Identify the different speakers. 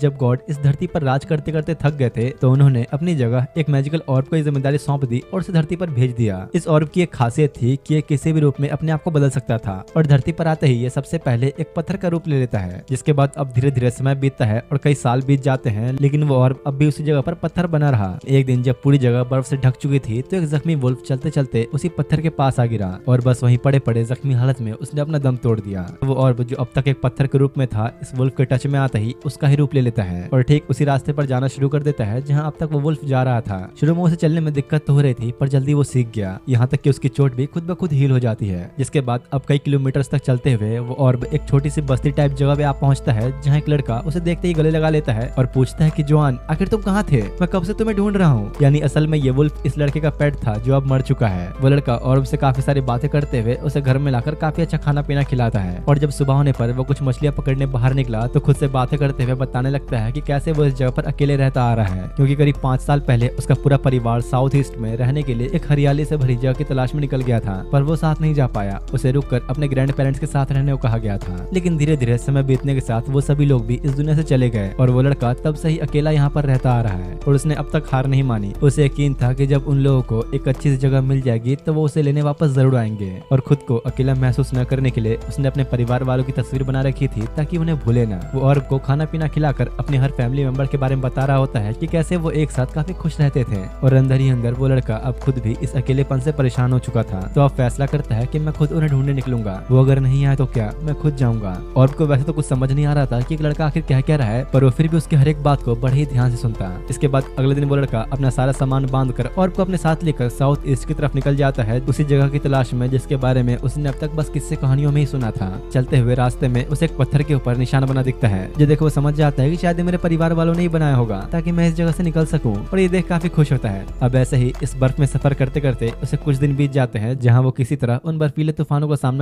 Speaker 1: जब गॉड इस धरती पर राज करते करते थक गए थे तो उन्होंने अपनी जगह एक मैजिकल ऑर्ब को जिम्मेदारी सौंप दी और उसे धरती पर भेज दिया। इस ऑर्ब की एक खासियत थी कि ये किसी भी रूप में अपने आप को बदल सकता था और धरती पर आते ही ये सबसे पहले एक पत्थर का रूप ले लेता है। जिसके बाद अब धीरे धीरे समय बीतता है और कई साल बीत जाते हैं, लेकिन वो ऑर्ब अब भी उसी जगह पर पत्थर बना रहा। एक दिन जब पूरी जगह बर्फ से ढक चुकी थी तो एक जख्मी वुल्फ चलते चलते उसी पत्थर के पास आ गिरा और बस वहीं पड़े पड़े जख्मी हालत में उसने अपना दम तोड़ दिया। वो ऑर्ब जो अब तक एक पत्थर के रूप में था, इस वुल्फ के टच में आता ही उसका ही रूप ले लेता है और ठीक उसी रास्ते पर जाना शुरू कर देता है जहाँ अब तक वो वुल्फ जा रहा था। शुरू में उसे चलने में दिक्कत तो हो रही थी, पर जल्दी वो सीख गया, यहाँ तक कि उसकी चोट भी खुद ब खुद हील हो जाती है। जिसके बाद अब कई किलोमीटर तक चलते हुए वो ऑर्ब एक छोटी सी बस्ती टाइप जगह पे आ पहुंचता है, जहाँ एक लड़का उसे देखते ही गले लगा लेता है और पूछता है कि जवान, आखिर तुम कहाँ थे? मैं कब से तुम्हें ढूंढ रहा हूँ। यानी असल में ये वुल्फ इस लड़के का पेट था जो अब मर चुका है। वो लड़का ऑर्ब से काफी सारी बातें करते हुए उसे घर में लाकर काफी अच्छा खाना पीना खिलाता है और जब सुबह होने पर वो कुछ मछलियां पकड़ने बाहर निकला तो खुद से बातें करते हुए बताने लगता है कि कैसे वो इस जगह पर अकेले रहता आ रहा है, क्योंकि करीब 5 साल पहले उसका पूरा परिवार साउथ ईस्ट में रहने के लिए एक हरियाली से भरी जगह की तलाश में निकल गया था, पर वो साथ नहीं जा पाया। उसे रुककर अपने ग्रैंड पेरेंट्स के साथ रहने को कहा गया था। लेकिन धीरे धीरे समय बीतने के साथ वो सभी लोग भी इस दुनिया से चले गए और वो लड़का तब से ही अकेला यहाँ पर रहता आ रहा है और उसने अब तक हार नहीं मानी। उसे यकीन था कि जब उन लोगों को एक अच्छी सी जगह मिल जाएगी तो वो उसे लेने वापस जरूर आएंगे और खुद को अकेला महसूस न करने के लिए उसने अपने परिवार वालों की तस्वीर बना रखी थी ताकि उन्हें भूले ना। वो ऑर्ब को खाना पीना खिलाकर अपने हर फैमिली मेंबर के बारे में बता रहा होता है कि कैसे वो एक साथ काफी खुश रहते थे और अंदर ही अंदर वो लड़का अब खुद भी इस अकेलेपन से परेशान हो चुका था। तो अब फैसला करता है कि मैं खुद उन्हें ढूंढने निकलूंगा, वो अगर नहीं आए तो क्या, मैं खुद जाऊंगा। ऑर्ब को वैसे तो कुछ समझ नहीं आ रहा था कि एक लड़का आखिर क्या रहा है, पर वो फिर भी उसकी हर एक बात को बड़े ही ध्यान से सुनता। इसके बाद अगले दिन वो लड़का अपना सारा सामान बांधकर ऑर्ब को अपने साथ लेकर साउथ ईस्ट की तरफ निकल जाता है, उसी जगह की तलाश में जिसके बारे में उसने अब तक बस किस्से कहानियों में ही सुना था। चलते हुए रास्ते में उसे एक पत्थर के ऊपर निशान बना दिखता है, जो देखो वो समझ जाता है कि शायद मेरे परिवार वालों ने ही बनाया होगा ताकि मैं इस जगह से निकल सकूं, और ये देख काफी खुश होता है। अब ऐसे ही इस बर्फ में सफर करते करते उसे कुछ दिन बीत जाते हैं, जहाँ वो किसी तरह उन बर्फीले तूफानों का सामना